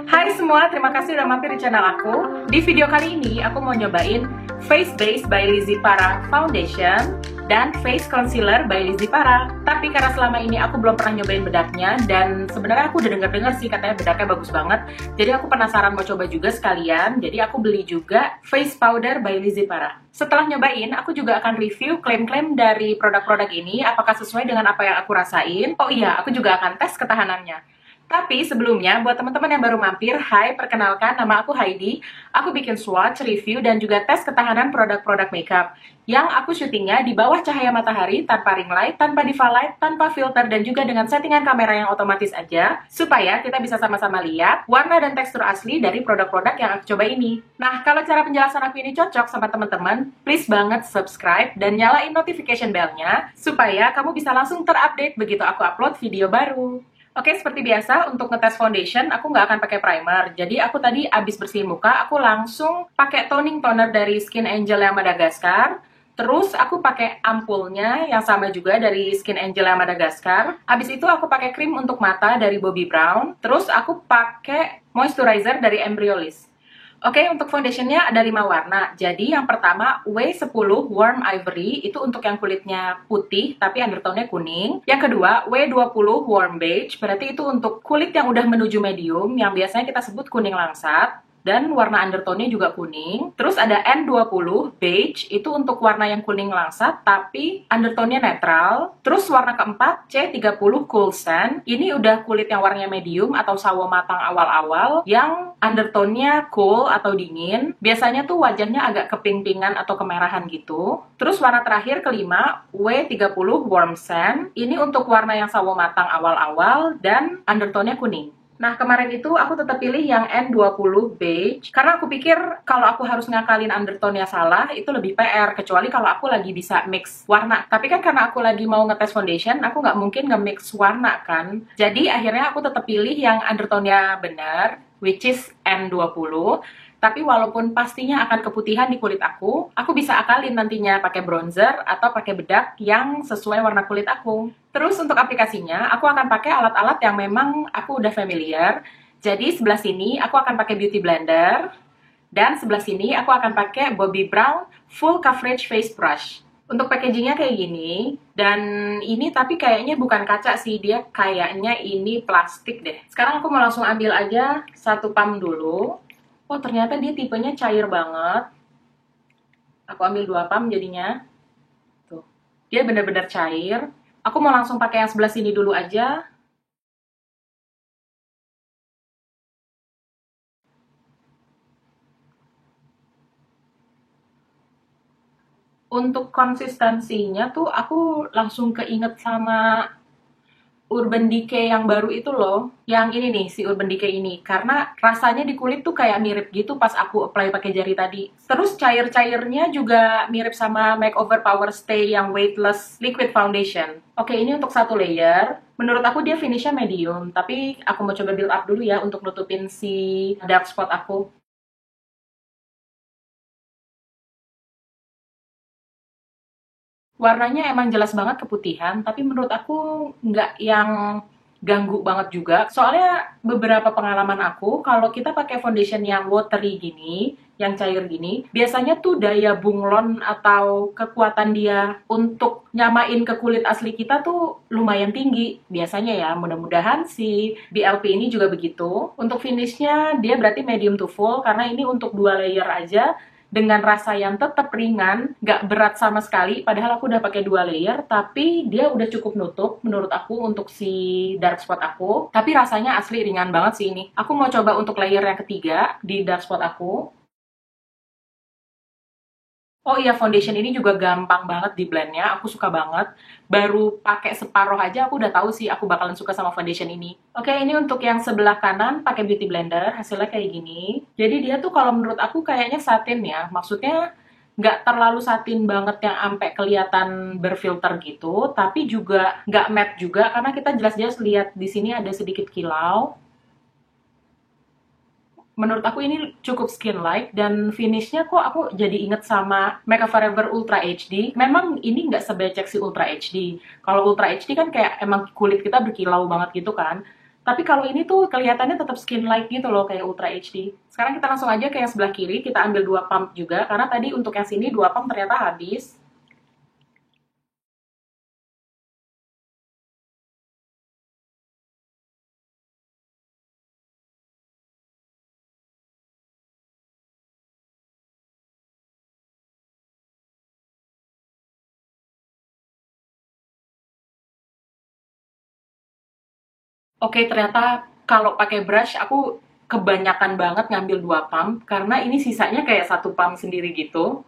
Hai semua, terima kasih udah mampir di channel aku. Di video kali ini, aku mau nyobain Face Base by Lizzy Para Foundation dan Face Concealer by Lizzy Para. Tapi karena selama ini aku belum pernah nyobain bedaknya, dan sebenarnya aku udah denger-dengar sih katanya bedaknya bagus banget. Jadi aku penasaran mau coba juga sekalian, jadi aku beli juga Face Powder by Lizzy Para. Setelah nyobain, aku juga akan review klaim-klaim dari produk-produk ini, apakah sesuai dengan apa yang aku rasain. Oh iya, aku juga akan tes ketahanannya. Tapi sebelumnya, buat teman-teman yang baru mampir, hai, perkenalkan, nama aku Heidi. Aku bikin swatch, review, dan juga tes ketahanan produk-produk makeup yang aku syutingnya di bawah cahaya matahari, tanpa ring light, tanpa diva light, tanpa filter, dan juga dengan settingan kamera yang otomatis aja, supaya kita bisa sama-sama lihat warna dan tekstur asli dari produk-produk yang aku coba ini. Nah, kalau cara penjelasan aku ini cocok sama teman-teman, please banget subscribe dan nyalain notification bell-nya, supaya kamu bisa langsung terupdate begitu aku upload video baru. Oke, seperti biasa, untuk ngetes foundation, aku nggak akan pakai primer. Jadi, aku tadi abis bersihin muka, aku langsung pakai toning toner dari Skin Angel yang Madagascar. Terus, aku pakai ampulnya yang sama juga dari Skin Angel yang Madagascar. Abis itu, aku pakai krim untuk mata dari Bobbi Brown. Terus, aku pakai moisturizer dari Embryolisse. Oke, untuk foundationnya ada 5 warna. Jadi yang pertama W10 Warm Ivory, itu untuk yang kulitnya putih tapi undertone-nya kuning. Yang kedua W20 Warm Beige, berarti itu untuk kulit yang udah menuju medium, yang biasanya kita sebut kuning langsat. Dan warna undertone-nya juga kuning. Terus ada N20 Beige, itu untuk warna yang kuning langsat, tapi undertone-nya netral. Terus warna keempat, C30 Cool Sand. Ini udah kulit yang warnanya medium atau sawo matang awal-awal, yang undertone-nya cool atau dingin. Biasanya tuh wajahnya agak keping-pingan atau kemerahan gitu. Terus warna terakhir, kelima, W30 Warm Sand. Ini untuk warna yang sawo matang awal-awal, dan undertone-nya kuning. Nah, kemarin itu aku tetap pilih yang N20 Beige, karena aku pikir kalau aku harus ngakalin undertone-nya salah, itu lebih PR, kecuali kalau aku lagi bisa mix warna. Tapi kan karena aku lagi mau ngetes foundation, aku nggak mungkin nge-mix warna kan. Jadi akhirnya aku tetap pilih yang undertone-nya benar, which is N20. Tapi walaupun pastinya akan keputihan di kulit aku bisa akalin nantinya pakai bronzer atau pakai bedak yang sesuai warna kulit aku. Terus untuk aplikasinya, aku akan pakai alat-alat yang memang aku udah familiar. Jadi sebelah sini aku akan pakai Beauty Blender, dan sebelah sini aku akan pakai Bobbi Brown Full Coverage Face Brush. Untuk packagingnya kayak gini, dan ini tapi kayaknya bukan kaca sih, dia kayaknya ini plastik deh. Sekarang aku mau langsung ambil aja satu pump dulu. Oh, ternyata dia tipenya cair banget. Aku ambil 2 pump jadinya. Tuh. Dia benar-benar cair. Aku mau langsung pakai yang sebelah sini dulu aja. Untuk konsistensinya tuh aku langsung keinget sama Urban Decay yang baru itu loh, yang ini nih, si Urban Decay ini, karena rasanya di kulit tuh kayak mirip gitu pas aku apply pakai jari tadi. Terus cair-cairnya juga mirip sama Makeover Power Stay yang Weightless Liquid Foundation. Oke, ini untuk satu layer. Menurut aku dia finishnya medium, tapi aku mau coba build up dulu ya untuk nutupin si dark spot aku. Warnanya emang jelas banget keputihan, tapi menurut aku nggak yang ganggu banget juga. Soalnya beberapa pengalaman aku, kalau kita pakai foundation yang watery gini, yang cair gini, biasanya tuh daya bunglon atau kekuatan dia untuk nyamain ke kulit asli kita tuh lumayan tinggi. Biasanya ya, mudah-mudahan si BLP ini juga begitu. Untuk finishnya, dia berarti medium to full, karena ini untuk 2 layer aja, dengan rasa yang tetap ringan, nggak berat sama sekali, padahal aku udah pakai 2 layer, tapi dia udah cukup nutup menurut aku untuk si dark spot aku, tapi rasanya asli ringan banget sih ini. Aku mau coba untuk layer yang ketiga di dark spot aku. Oh iya, foundation ini juga gampang banget di blendnya, aku suka banget. Baru pakai separuh aja aku udah tahu sih aku bakalan suka sama foundation ini. Oke, ini untuk yang sebelah kanan pakai Beauty Blender, hasilnya kayak gini. Jadi dia tuh kalau menurut aku kayaknya satin ya, maksudnya nggak terlalu satin banget yang sampai kelihatan berfilter gitu, tapi juga nggak matte juga, karena kita jelas-jelas lihat di sini ada sedikit kilau. Menurut aku ini cukup skin-like, dan finishnya kok aku jadi inget sama Makeup Forever Ultra HD. Memang ini nggak sebecek si Ultra HD. Kalau Ultra HD kan kayak emang kulit kita berkilau banget gitu kan. Tapi kalau ini tuh kelihatannya tetap skin light gitu loh, kayak Ultra HD. Sekarang kita langsung aja ke yang sebelah kiri, kita ambil 2 pump juga, karena tadi untuk yang sini 2 pump ternyata habis. Oke, ternyata kalau pakai brush aku kebanyakan banget ngambil 2 pump, karena ini sisanya kayak 1 pump sendiri gitu.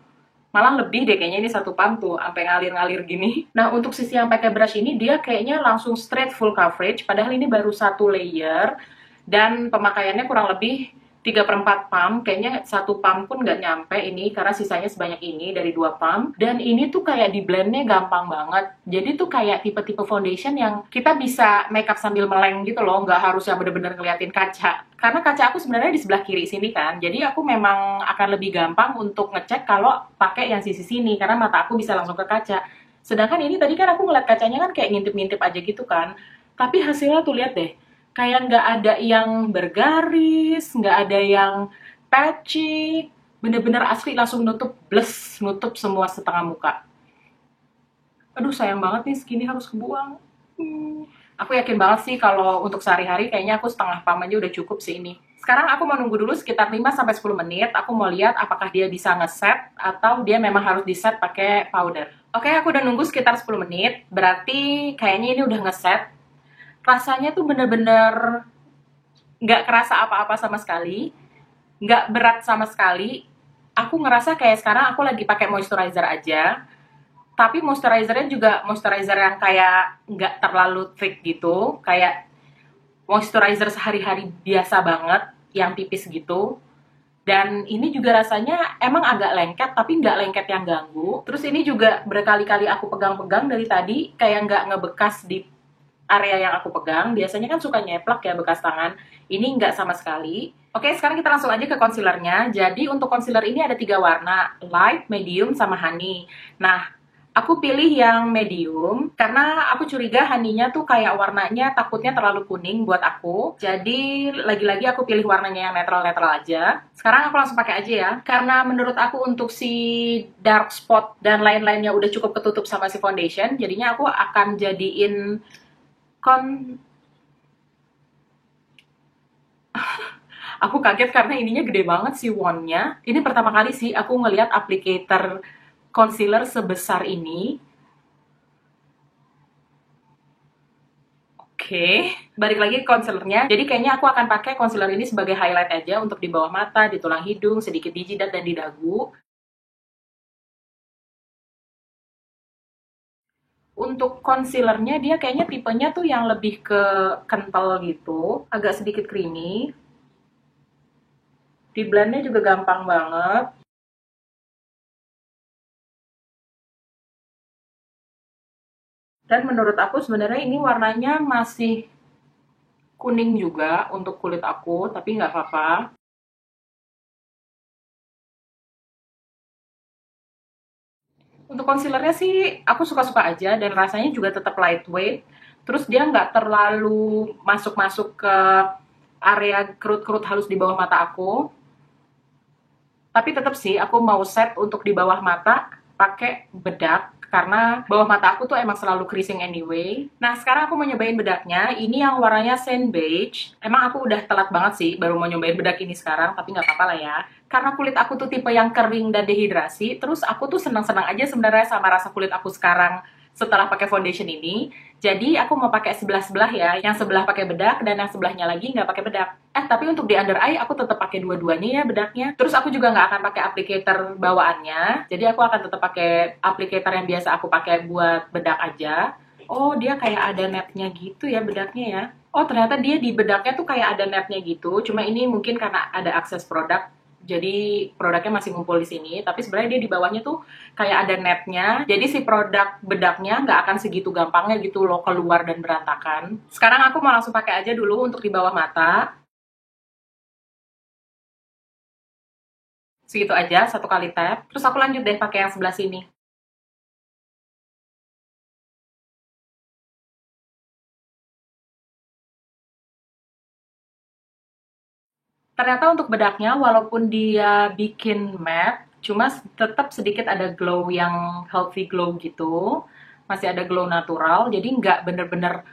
Malah lebih deh kayaknya ini 1 pump tuh, sampai ngalir-ngalir gini. Nah, untuk sisi yang pakai brush ini dia kayaknya langsung straight full coverage, padahal ini baru 1 layer dan pemakaiannya kurang lebih 3/4 pump, kayaknya 1 pump pun nggak nyampe ini karena sisanya sebanyak ini dari 2 pump. Dan ini tuh kayak di blendnya gampang banget, jadi tuh kayak tipe-tipe foundation yang kita bisa makeup sambil meleng gitu loh, nggak harus yang bener-bener ngeliatin kaca, karena kaca aku sebenarnya di sebelah kiri sini kan, jadi aku memang akan lebih gampang untuk ngecek kalau pakai yang sisi sini karena mata aku bisa langsung ke kaca. Sedangkan ini tadi kan aku ngeliat kacanya kan kayak ngintip-ngintip aja gitu kan, tapi hasilnya tuh lihat deh, kayak nggak ada yang bergaris, nggak ada yang patchy, bener-bener asli langsung nutup, bles, nutup semua setengah muka. Aduh, sayang banget nih, segini harus kebuang. Aku yakin banget sih kalau untuk sehari-hari kayaknya aku setengah pam aja udah cukup sih ini. Sekarang aku mau nunggu dulu sekitar 5-10 menit, aku mau lihat apakah dia bisa ngeset atau dia memang harus diset pakai powder. Oke, aku udah nunggu sekitar 10 menit, berarti kayaknya ini udah ngeset. Rasanya tuh bener-bener nggak kerasa apa-apa sama sekali, nggak berat sama sekali. Aku ngerasa kayak sekarang aku lagi pakai moisturizer aja, tapi moisturizernya juga moisturizer yang kayak nggak terlalu thick gitu, kayak moisturizer sehari-hari biasa banget, yang tipis gitu. Dan ini juga rasanya emang agak lengket, tapi nggak lengket yang ganggu. Terus ini juga berkali-kali aku pegang-pegang dari tadi, kayak nggak ngebekas di area yang aku pegang. Biasanya kan suka nyeplak ya bekas tangan. Ini nggak sama sekali. Oke, sekarang kita langsung aja ke concealernya. Jadi untuk concealer ini ada 3 warna, light, medium, sama honey. Nah, aku pilih yang medium karena aku curiga honey-nya tuh kayak warnanya takutnya terlalu kuning buat aku. Jadi lagi-lagi aku pilih warnanya yang netral-netral aja. Sekarang aku langsung pakai aja ya. Karena menurut aku untuk si dark spot dan lain-lainnya udah cukup ketutup sama si foundation, jadinya aku akan jadiin kon aku kaget karena ininya gede banget sih wand-nya. Ini pertama kali sih aku ngelihat applicator concealer sebesar ini. Oke, balik lagi ke concealernya. Jadi kayaknya aku akan pakai concealer ini sebagai highlight aja untuk di bawah mata, di tulang hidung, sedikit di jidat dan di dagu. Untuk concealernya dia kayaknya tipenya tuh yang lebih ke kental gitu, agak sedikit creamy. Di blendnya juga gampang banget. Dan menurut aku sebenarnya ini warnanya masih kuning juga untuk kulit aku, tapi nggak apa-apa. Untuk concealernya sih aku suka-suka aja dan rasanya juga tetap lightweight. Terus dia nggak terlalu masuk-masuk ke area kerut-kerut halus di bawah mata aku. Tapi tetap sih aku mau set untuk di bawah mata pakai bedak karena bawah mata aku tuh emang selalu creasing anyway. Nah, sekarang aku mau nyobain bedaknya. Ini yang warnanya sand beige. Emang aku udah telat banget sih baru mau nyobain bedak ini sekarang, tapi nggak apa-apa lah ya. Karena kulit aku tuh tipe yang kering dan dehidrasi, terus aku tuh senang-senang aja sebenarnya sama rasa kulit aku sekarang setelah pakai foundation ini. Jadi aku mau pakai sebelah-sebelah ya, yang sebelah pakai bedak dan yang sebelahnya lagi nggak pakai bedak. Tapi untuk di under eye aku tetap pakai dua-duanya ya bedaknya. Terus aku juga nggak akan pakai applicator bawaannya. Jadi aku akan tetap pakai applicator yang biasa aku pakai buat bedak aja. Oh, dia kayak ada netnya gitu ya bedaknya ya. Oh, ternyata dia di bedaknya tuh kayak ada netnya gitu. Cuma ini mungkin karena ada akses produk, jadi produknya masih ngumpul di sini, tapi sebenarnya dia di bawahnya tuh kayak ada netnya, jadi si produk bedaknya nggak akan segitu gampangnya gitu loh keluar dan berantakan. Sekarang aku mau langsung pakai aja dulu untuk di bawah mata, segitu aja, 1 kali tap, terus aku lanjut deh pakai yang sebelah sini. Ternyata untuk bedaknya, walaupun dia bikin matte, cuma tetap sedikit ada glow yang healthy glow gitu. Masih ada glow natural, jadi nggak bener-bener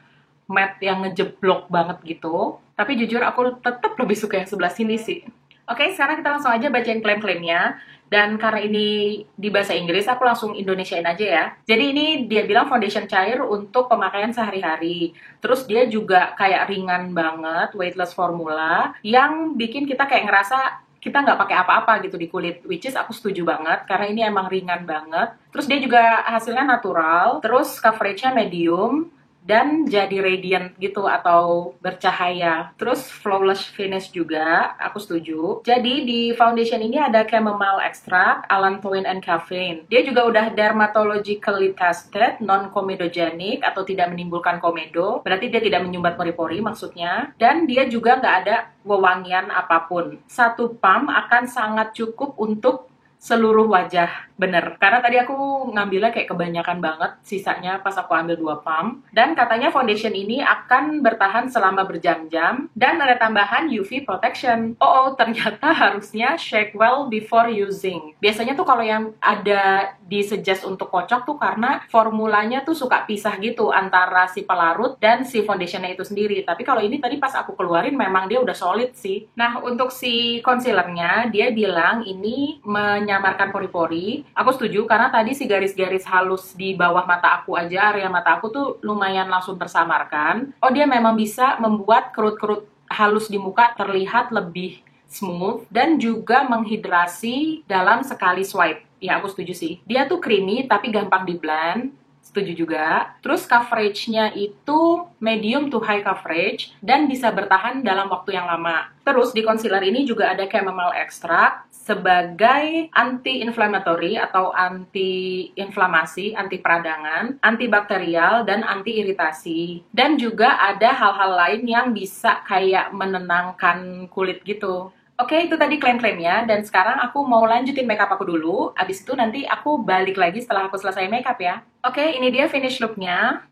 matte yang ngejeblok banget gitu. Tapi jujur aku tetap lebih suka yang sebelah sini sih. Oke, sekarang kita langsung aja bacain klaim-klaimnya. Dan karena ini di bahasa Inggris, aku langsung Indonesiain aja ya. Jadi ini dia bilang foundation cair untuk pemakaian sehari-hari. Terus dia juga kayak ringan banget, weightless formula, yang bikin kita kayak ngerasa kita nggak pakai apa-apa gitu di kulit, which is aku setuju banget, karena ini emang ringan banget. Terus dia juga hasilnya natural, terus coveragenya medium, dan jadi radiant gitu atau bercahaya. Terus flawless finish juga, aku setuju. Jadi di foundation ini ada chamomile extract, allantoin and caffeine. Dia juga udah dermatologically tested, non-comedogenic atau tidak menimbulkan komedo. Berarti dia tidak menyumbat pori-pori maksudnya. Dan dia juga nggak ada wewangian apapun. Satu pump akan sangat cukup untuk seluruh wajah, bener. Karena tadi aku ngambilnya kayak kebanyakan banget, sisanya pas aku ambil 2 pump. Dan katanya foundation ini akan bertahan selama berjam-jam, dan ada tambahan UV protection. Oh, ternyata harusnya shake well before using. Biasanya tuh kalau yang ada disuggest untuk kocok tuh karena formulanya tuh suka pisah gitu antara si pelarut dan si foundationnya itu sendiri. Tapi kalau ini tadi pas aku keluarin memang dia udah solid sih. Nah, untuk si concealernya, dia bilang ini menyamarkan pori-pori. Aku setuju karena tadi si garis-garis halus di bawah mata aku aja, area mata aku tuh lumayan langsung tersamarkan. Oh, dia memang bisa membuat kerut-kerut halus di muka terlihat lebih smooth dan juga menghidrasi dalam sekali swipe. Ya, aku setuju sih. Dia tuh creamy tapi gampang di blend. Setuju juga. Terus coveragenya itu medium to high coverage dan bisa bertahan dalam waktu yang lama. Terus di concealer ini juga ada chamomile extract sebagai anti-inflammatory atau anti-inflamasi, anti peradangan, antibakterial, dan anti-iritasi. Dan juga ada hal-hal lain yang bisa kayak menenangkan kulit gitu. Oke, itu tadi klaim-klaimnya, dan sekarang aku mau lanjutin makeup aku dulu. Abis itu nanti aku balik lagi setelah aku selesai makeup ya. Oke, ini dia finish look-nya.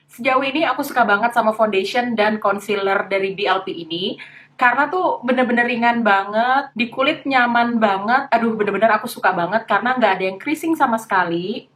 Sejauh ini aku suka banget sama foundation dan concealer dari BLP ini. Karena tuh bener-bener ringan banget, di kulit nyaman banget. Aduh, bener-bener aku suka banget karena nggak ada yang creasing sama sekali.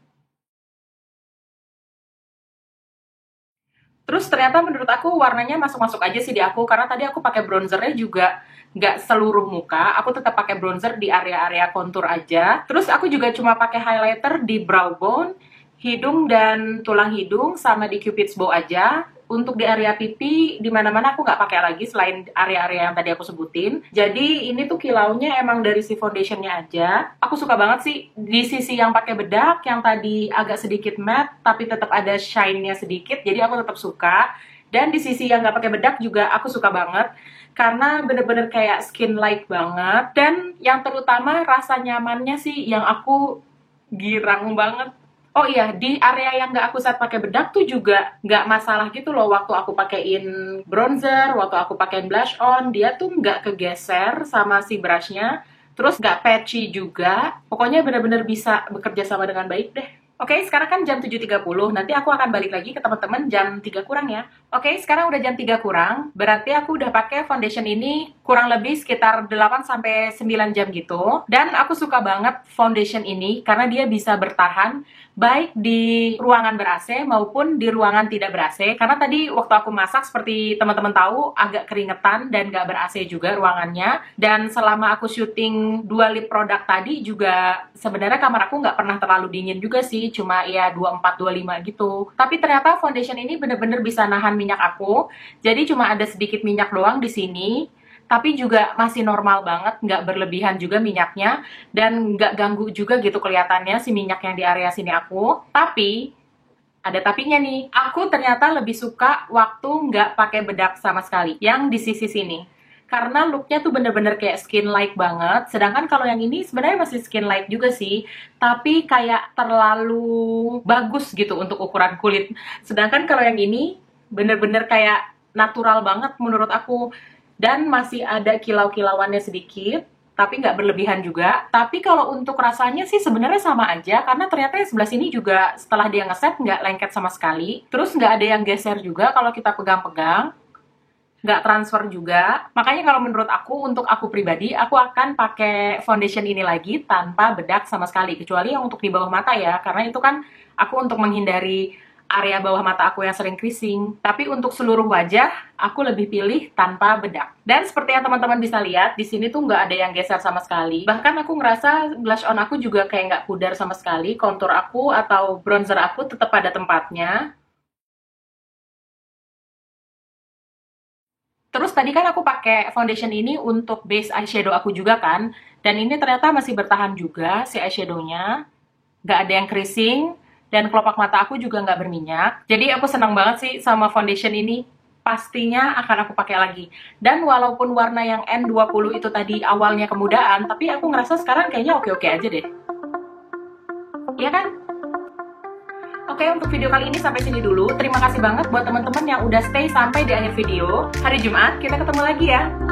Terus ternyata menurut aku warnanya masuk-masuk aja sih di aku, karena tadi aku pakai bronzernya juga nggak seluruh muka, aku tetap pakai bronzer di area-area kontur aja. Terus aku juga cuma pakai highlighter di brow bone, hidung dan tulang hidung, sama di cupid's bow aja. Untuk di area pipi, di mana-mana aku nggak pakai lagi selain area-area yang tadi aku sebutin. Jadi ini tuh kilaunya emang dari si foundationnya aja. Aku suka banget sih di sisi yang pakai bedak, yang tadi agak sedikit matte, tapi tetap ada shine-nya sedikit. Jadi aku tetap suka. Dan di sisi yang nggak pakai bedak juga aku suka banget. Karena bener-bener kayak skin-like banget. Dan yang terutama rasa nyamannya sih yang aku girang banget. Oh iya, di area yang nggak aku saat pakai bedak tuh juga nggak masalah gitu loh. Waktu aku pakein bronzer, waktu aku pakein blush on, dia tuh nggak kegeser sama si brushnya. Terus nggak patchy juga. Pokoknya bener-bener bisa bekerja sama dengan baik deh. Oke, sekarang kan jam 7.30. Nanti aku akan balik lagi ke teman-teman jam 3 kurang ya. Oke, sekarang udah jam 3 kurang. Berarti aku udah pakai foundation ini kurang lebih sekitar 8-9 jam gitu. Dan aku suka banget foundation ini karena dia bisa bertahan baik di ruangan ber-AC maupun di ruangan tidak ber-AC. Karena tadi waktu aku masak, seperti teman-teman tahu, agak keringetan dan nggak ber-AC juga ruangannya. Dan selama aku syuting 2 lip produk tadi juga sebenarnya kamar aku nggak pernah terlalu dingin juga sih, cuma ya 24-25 gitu. Tapi ternyata foundation ini bener-bener bisa nahan minyak aku. Jadi cuma ada sedikit minyak doang di sini. Tapi juga masih normal banget, nggak berlebihan juga minyaknya, dan nggak ganggu juga gitu kelihatannya si minyak yang di area sini aku. Tapi, ada tapinya nih, aku ternyata lebih suka waktu nggak pakai bedak sama sekali, yang di sisi sini. Karena looknya tuh bener-bener kayak skin light banget, sedangkan kalau yang ini sebenarnya masih skin light juga sih, tapi kayak terlalu bagus gitu untuk ukuran kulit. Sedangkan kalau yang ini, bener-bener kayak natural banget menurut aku. Dan masih ada kilau-kilauannya sedikit. tapi nggak berlebihan juga. Tapi kalau untuk rasanya sih sebenarnya sama aja, karena ternyata yang sebelah sini juga setelah dia ngeset nggak lengket sama sekali. Terus nggak ada yang geser juga kalau kita pegang-pegang, nggak transfer juga. Makanya kalau menurut aku, untuk aku pribadi, aku akan pakai foundation ini lagi tanpa bedak sama sekali, kecuali yang untuk di bawah mata ya, karena itu kan aku untuk menghindari area bawah mata aku yang sering creasing. Tapi untuk seluruh wajah, aku lebih pilih tanpa bedak. Dan seperti yang teman-teman bisa lihat, di sini tuh nggak ada yang geser sama sekali. Bahkan aku ngerasa blush on aku juga kayak nggak pudar sama sekali. Contour aku atau bronzer aku tetap pada tempatnya. Terus tadi kan aku pakai foundation ini untuk base eyeshadow aku juga kan, dan ini ternyata masih bertahan juga si eyeshadow-nya, nggak ada yang creasing, dan kelopak mata aku juga nggak berminyak. Jadi aku senang banget sih sama foundation ini, pastinya akan aku pakai lagi. Dan walaupun warna yang N20 itu tadi awalnya kemudahan, tapi aku ngerasa sekarang kayaknya oke-oke aja deh. Iya kan? Oke, untuk video kali ini sampai sini dulu. Terima kasih banget buat teman-teman yang udah stay sampai di akhir video. Hari Jumat, kita ketemu lagi ya.